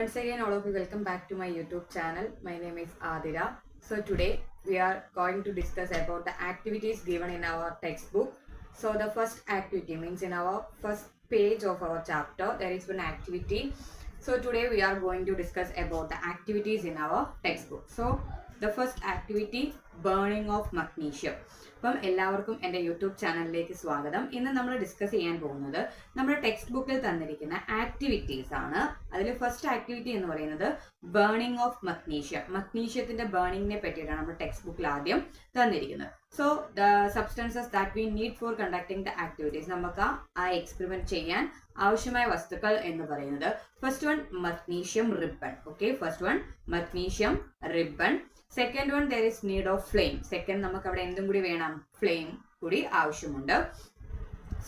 Once again, all of you, welcome back to my YouTube channel. My name is Adira. So today we are going to discuss about the activities given in our textbook. So the first activity means in our first page of our chapter, there is one activity. So today we are going to discuss about the activities in our textbook. So the first activity, burning of magnesium. അപ്പം എല്ലാവർക്കും എൻ്റെ YouTube ചാനലിലേക്ക് സ്വാഗതം. ഇന്ന് നമ്മൾ discuss ചെയ്യാൻ പോകുന്നത് നമ്മുടെ ടെക്സ്റ്റ് ബുക്കിൽ തന്നിരിക്കുന്ന ആക്ടിവിറ്റീസ് ആണ്. അതിൽ ഫസ്റ്റ് ആക്ടിവിറ്റി എന്ന് പറയുന്നത് ബേണിംഗ് ഓഫ് മഗ്നീഷ്യം. മഗ്നീഷ്യത്തിന്റെ ബേണിങ്ങിനെ പറ്റിയിട്ടാണ് നമ്മൾ ടെക്സ്റ്റ് ബുക്കിൽ ആദ്യം തന്നിരിക്കുന്നത്. So the substances that we need for conducting the activities, നമുക്ക് ആ എക്സ്പെരിമെന്റ് ചെയ്യാൻ ആവശ്യമായ വസ്തുക്കൾ എന്ന് പറയുന്നത് first one magnesium ribbon. Okay, first one magnesium ribbon. Second one there is need of flame. Second നമുക്ക് അവിടെ എന്തും കൂടി വേണം, ഫ്ലെയിം കൂടി ആവശ്യമുണ്ട്.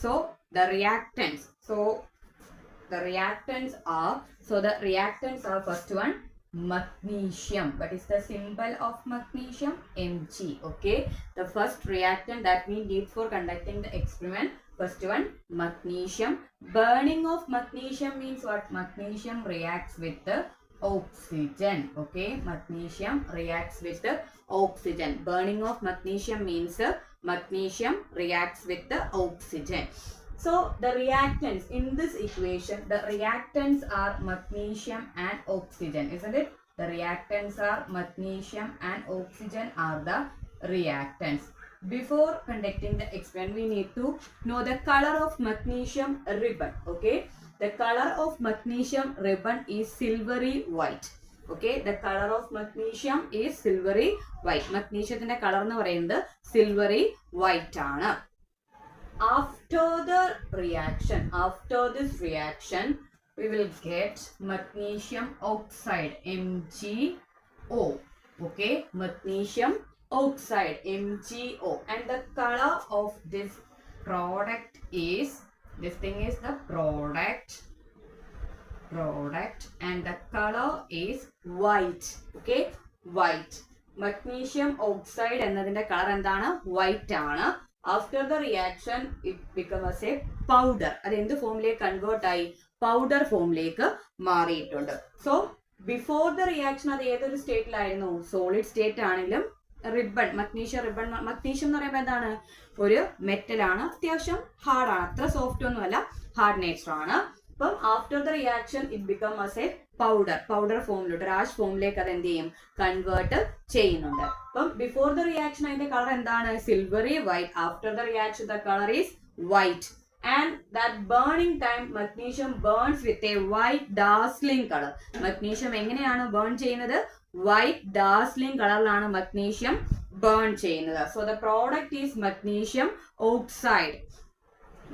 So the reactants are first one magnesium. What is the symbol of magnesium? Mg. Okay, the first reactant that we need for conducting the experiment, first one magnesium. Burning of magnesium means what? Magnesium reacts with the oxygen. Okay, magnesium reacts with the oxygen. Burning of magnesium means magnesium reacts with the oxygen. So the reactants in this equation, the reactants are magnesium and oxygen, isn't it? The reactants are magnesium and oxygen are the reactants. Before conducting the experiment, we need to know the color of magnesium ribbon. Okay, the color of magnesium ribbon is silvery white. Okay, the color of magnesium is silvery white. Magnesium color എന്ന് പറയുന്നത് silvery white ആണ്. After this reaction, we will get magnesium oxide, MgO. Okay, magnesium oxide, MgO, and the color of this product is, this thing is the product, and the color is white. Okay, white. Magnesium oxide എന്നതിന്റെ colour എന്താണ്? White ആണ്. After the reaction, it becomes a powder. അത് എന്ത് ഫോമിലേക്ക് convert ആയി? Powder ഫോമിലേക്ക് മാറിയിട്ടുണ്ട്. So before the reaction അത് ഏതൊരു സ്റ്റേറ്റിലായിരുന്നു? സോളിഡ് സ്റ്റേറ്റ് ആണെങ്കിലും റിബൺ, മഗ്നീഷ്യം റിബൺ, മഗ്നീഷ്യം എന്ന് പറയുമ്പോൾ എന്താണ്? ഒരു മെറ്റലാണ്, അത്യാവശ്യം ഹാർഡാണ്, അത്ര സോഫ്റ്റ് ഒന്നുമല്ല, ഹാർഡ് നേച്ചർ ആണ്. അപ്പം after the reaction it become as a powder ഫോമിലോട്ട്, രാഷ് ഫോമിലേക്ക് അത് എന്ത് ചെയ്യും? കൺവേർട്ട് ചെയ്യുന്നുണ്ട്. അപ്പം ബിഫോർ ദ റിയാക്ഷൻ അതിന്റെ കളർ എന്താണ്? Silvery white. After the reaction the colour is white. And that burning time, magnesium burns with a white dazzling color. Magnesium എങ്ങനെയാണ് ബേൺ ചെയ്യുന്നത്? വൈറ്റ് ഡാസ്ലിംഗ് കളറിലാണ് മഗ്നീഷ്യം ബേൺ ചെയ്യുന്നത്. So the product is magnesium oxide.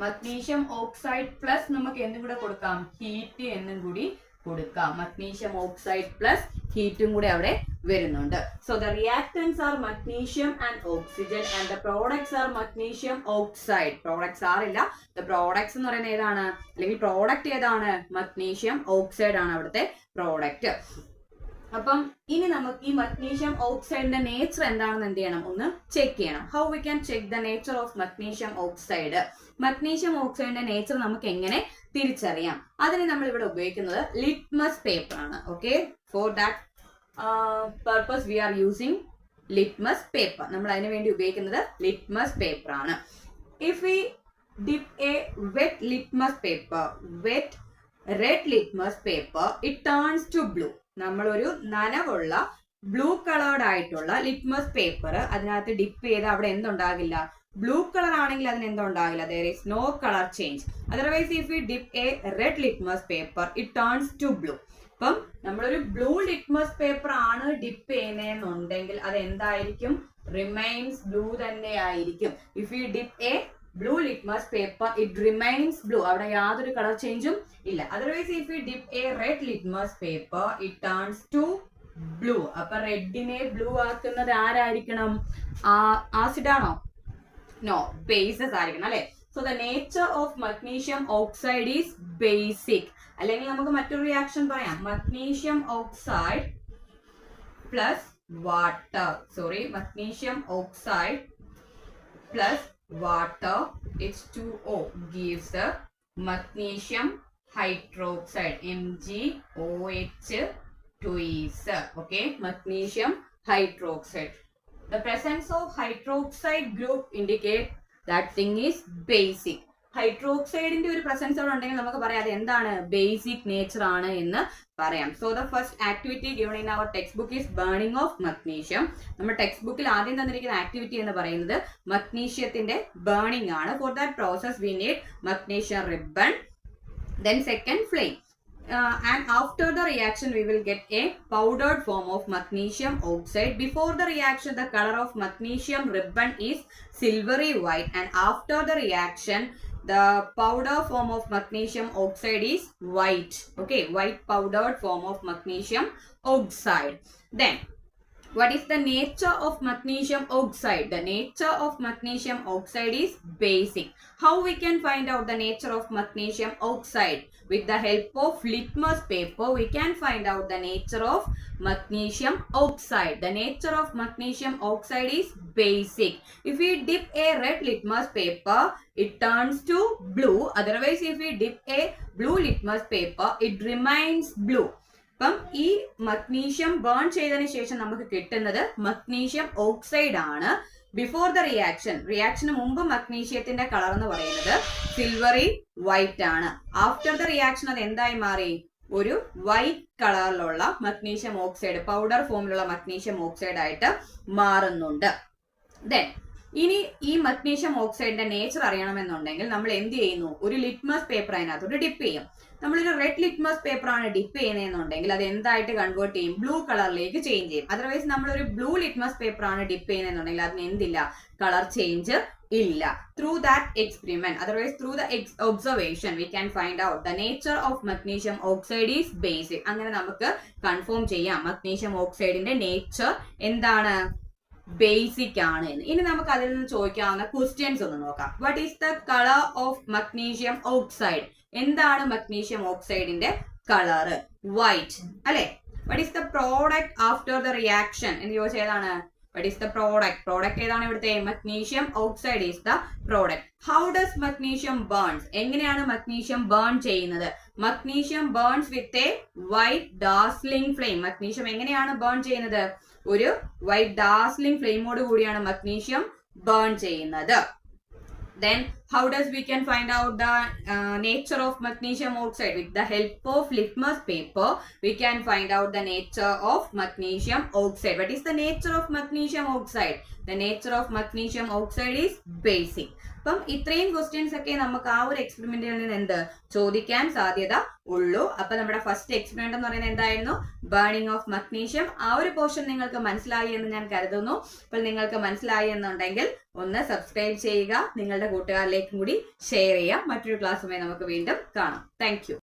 Magnesium oxide plus നമുക്ക് എന്തും കൂടെ കൊടുക്കാം? Heat എന്നും കൂടി കൊടുക്കാം. മഗ്നീഷ്യം ഓക്സൈഡ് പ്ലസ് ഹീറ്റും കൂടെ അവിടെ വരുന്നുണ്ട്. So the reactants are magnesium and oxygen and the products are magnesium oxide. Products ആറില്ല, ദ പ്രോഡക്ട്സ് എന്ന് പറയുന്നത് ഏതാണ്, അല്ലെങ്കിൽ പ്രോഡക്റ്റ് ഏതാണ്? മഗ്നീഷ്യം ഓക്സൈഡ് ആണ് അവിടുത്തെ പ്രോഡക്റ്റ്. അപ്പം ഇനി നമുക്ക് ഈ മഗ്നീഷ്യം ഓക്സൈഡിന്റെ നേച്ചർ എന്താണെന്ന് എന്ത് ചെയ്യണം? ഒന്ന് ചെക്ക് ചെയ്യണം. How we can check the nature of magnesium oxide? Magnesium ഓക്സൈഡിന്റെ നേച്ചർ നമുക്ക് എങ്ങനെ തിരിച്ചറിയാം? അതിന് നമ്മൾ ഇവിടെ ഉപയോഗിക്കുന്നത് ലിറ്റ്മസ് പേപ്പർ ആണ്. Okay, for that purpose we are using litmus paper. നമ്മൾ അതിനു വേണ്ടി ഉപയോഗിക്കുന്നത് ലിറ്റ്മസ് പേപ്പർ ആണ്. If we dip a wet litmus paper, wet red litmus paper, it turns to blue. നമ്മളൊരു നനവുള്ള ബ്ലൂ കളേർഡ് ആയിട്ടുള്ള ലിറ്റ്മസ് പേപ്പർ അതിനകത്ത് ഡിപ്പ് ചെയ്ത് അവിടെ എന്തുണ്ടാകില്ല? ബ്ലൂ കളർ ആണെങ്കിൽ അതിന് എന്തുണ്ടാകില്ല? there is no color change. Otherwise if we dip a red litmus paper, it turns to blue. അപ്പം നമ്മളൊരു ബ്ലൂ ലിറ്റ്മസ് പേപ്പർ ആണ് ഡിപ്പ് ചെയ്യുന്നതെന്നുണ്ടെങ്കിൽ അത് എന്തായിരിക്കും? റിമൈൻസ് ബ്ലൂ തന്നെ ആയിരിക്കും. If you dip a blue litmus paper, it remains blue, അവിടെ യാതൊരു കളർ ചേഞ്ചും ഇല്ല. Otherwise if you dip a red litmus paper, it turns to blue. അപ്പൊ റെഡിനെ ബ്ലൂ ആക്കുന്നത് ആരായിരിക്കണം? ആസിഡ് ആണോ? നോ, ബേസസ് ആയിരിക്കണം അല്ലെ. So the nature of magnesium oxide is basic. അല്ലെങ്കിൽ നമുക്ക് മറ്റൊരു റിയാക്ഷൻ പറയാം, magnesium oxide plus water, magnesium oxide plus water, H2O, gives the magnesium hydroxide, MgOH2 okay, magnesium hydroxide. The presence of hydroxide group indicate that thing is basic. ഹൈഡ്രോക്സൈഡിന്റെ ഒരു presence അവിടെ ഉണ്ടെങ്കിൽ നമുക്ക് പറയാം അത് എന്താണ്, ബേസിക് നേച്ചർ ആണ് എന്ന് പറയാം. So the first activity given in our text book is burning of magnesium. നമ്മുടെ ടെക്സ്റ്റ് ബുക്കിൽ ആദ്യം തന്നിരിക്കുന്ന ആക്ടിവിറ്റി എന്ന് പറയുന്നത് മഗ്നീഷ്യത്തിന്റെ ബേണിംഗ് ആണ്. For that process we need magnesium ribbon, then second flame. And after the reaction we will get a powdered form of magnesium oxide. Before the reaction the color of magnesium ribbon is silvery white, and after the reaction the powder form of magnesium oxide is white. Okay, white powdered form of magnesium oxide. Then what is the nature of magnesium oxide? The nature of magnesium oxide is basic. How we can find out the nature of magnesium oxide? With the help of litmus paper we can find out the nature of magnesium oxide. The nature of magnesium oxide is basic. If we dip a red litmus paper it turns to blue. Otherwise if we dip a blue litmus paper it remains blue. അപ്പം ഈ magnesium burn ചെയ്തതിനു ശേഷം നമുക്ക് കിട്ടുന്നത് magnesium oxide ആണ്. Before the റിയാക്ഷന് മുമ്പ് മഗ്നീഷ്യത്തിന്റെ colour എന്ന് പറയുന്നത് സിൽവറി വൈറ്റ് ആണ്. ആഫ്റ്റർ ദ റിയാക്ഷൻ അത് എന്തായി മാറി, ഒരു വൈറ്റ് കളറിലുള്ള മഗ്നീഷ്യം ഓക്സൈഡ്, പൗഡർ ഫോമിലുള്ള മഗ്നീഷ്യം ഓക്സൈഡ് ആയിട്ട് മാറുന്നുണ്ട്. ദെൻ ഇനി ഈ മഗ്നീഷ്യം ഓക്സൈഡിന്റെ നേച്ചർ അറിയണമെന്നുണ്ടെങ്കിൽ നമ്മൾ എന്ത് ചെയ്യുന്നു, ഒരു ലിറ്റ്മസ് പേപ്പർ അതിനകത്തോട്ട് ഡിപ്പ് ചെയ്യും. നമ്മളൊരു റെഡ് ലിറ്റ്മസ് പേപ്പർ ആണ് ഡിപ്പ് ചെയ്യുന്നതെന്നുണ്ടെങ്കിൽ അത് എന്തായിട്ട് കൺവേർട്ട് ചെയ്യും, ബ്ലൂ കളറിലേക്ക് ചേഞ്ച് ചെയ്യും. അതർവൈസ് നമ്മളൊരു ബ്ലൂ ലിറ്റ്മസ് പേപ്പർ ആണ് ഡിപ്പ് ചെയ്യുന്നതെന്നുണ്ടെങ്കിൽ അതിന് എന്തില്ല, കളർ ചേഞ്ച് ഇല്ല. Through that experiment, otherwise through the observation we can find out the nature of magnesium oxide is basic. അങ്ങനെ നമുക്ക് കൺഫേം ചെയ്യാം മഗ്നീഷ്യം ഓക്സൈഡിന്റെ നേച്ചർ എന്താണ്, ബേസിക് ആണ് എന്ന്. ഇനി നമുക്ക് അതിൽ നിന്ന് ചോദിക്കാവുന്ന ക്വസ്റ്റ്യൻസ് ഒന്ന് നോക്കാം. What is the colour of magnesium oxide? എന്താണ് മഗ്നീഷ്യം ഓക്സൈഡിന്റെ കളറ്? വൈറ്റ് അല്ലെ. What is the product after the reaction എന്ന് ചോദിച്ചാൽ ഏതാണ്, വാട്ട് ഈസ് ദ പ്രോഡക്റ്റ് ഏതാണ് ഇവിടുത്തെ, magnesium oxide is the product. How does magnesium burns? എങ്ങനെയാണ് മഗ്നീഷ്യം ബേൺ ചെയ്യുന്നത്? Magnesium burns with a white dazzling flame. Magnesium എങ്ങനെയാണ് burn ചെയ്യുന്നത്, ഒരു വൈറ്റ് ഡാസ്ലിംഗ് ഫ്ലെയിമോട് കൂടിയാണ് മഗ്നീഷ്യം ബേൺ ചെയ്യുന്നത്. Then how does we can find out the nature of magnesium oxide? With the help of litmus paper we can find out the nature of magnesium oxide. What is the nature of magnesium oxide? The nature of magnesium oxide is basic. അപ്പം ഇത്രയും questions ഒക്കെ നമുക്ക് ആ ഒരു എക്സ്പെരിമെന്റിൽ നിന്ന് എന്ത് ചോദിക്കാൻ സാധ്യത ഉള്ളൂ. അപ്പൊ നമ്മുടെ ഫസ്റ്റ് എക്സ്പെരിമെന്റ് എന്ന് പറയുന്നത് എന്തായിരുന്നു, ബേണിംഗ് ഓഫ് മഗ്നീഷ്യം. ആ ഒരു പോർഷൻ നിങ്ങൾക്ക് മനസ്സിലായി എന്ന് ഞാൻ കരുതുന്നു. അപ്പോൾ നിങ്ങൾക്ക് മനസ്സിലായി എന്നുണ്ടെങ്കിൽ ഒന്ന് സബ്സ്ക്രൈബ് ചെയ്യുക, നിങ്ങളുടെ കൂട്ടുകാരിലേക്കും കൂടി ഷെയർ ചെയ്യാം. മറ്റൊരു ക്ലാസ്സുമായി നമുക്ക് വീണ്ടും കാണാം. Thank you.